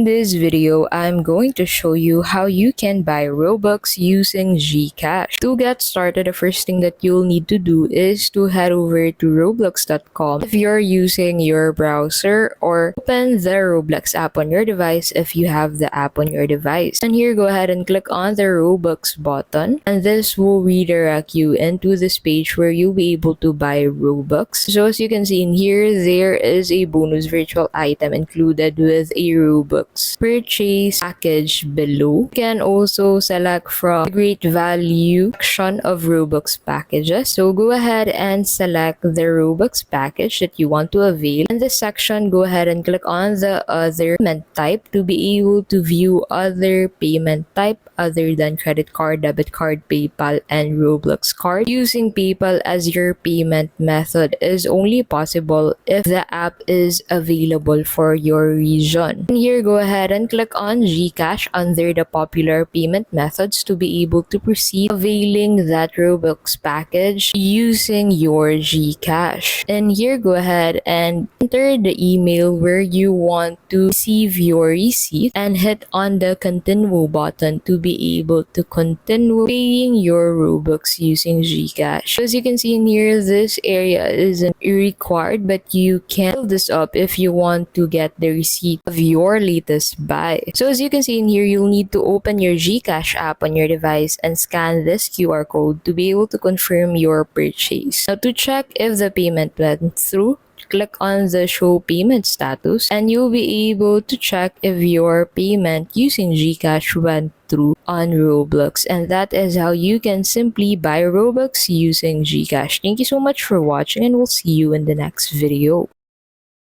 this video, I'm going to show you how you can buy Robux using Gcash. To get started, the first thing that you'll need to do is to head over to roblox.com if you're using your browser, or open the Roblox app on your device if you have the app on your device. And here, go ahead and click on the Robux button, and this will redirect you into this page where you'll be able to buy Robux. So as you can see in here, there is a bonus virtual item included with a Robux purchase package below. You can also select from the great value section of Robux packages. So go ahead and select the Robux package that you want to avail. In this section, go ahead and click on the other payment type to be able to view other payment type other than credit card, debit card, PayPal, and Roblox card. Using PayPal as your payment method is only possible if the app is available for your region. And here, go ahead and click on Gcash under the popular payment methods to be able to proceed availing that Robux package using your Gcash. And here, go ahead and enter the email where you want to receive your receipt and hit on the continue button to be able to continue paying your Robux using Gcash. As you can see in here, this area isn't required, but you can fill this up if you want to get the receipt of your latest buy. So as you can see in here, you'll need to open your Gcash app on your device and scan this QR code to be able to confirm your purchase. Now, to check if the payment went through, click on the show payment status, and you'll be able to check if your payment using Gcash went through on Roblox. And that is how you can simply buy Robux using Gcash. Thank you so much for watching, and we'll see you in the next video.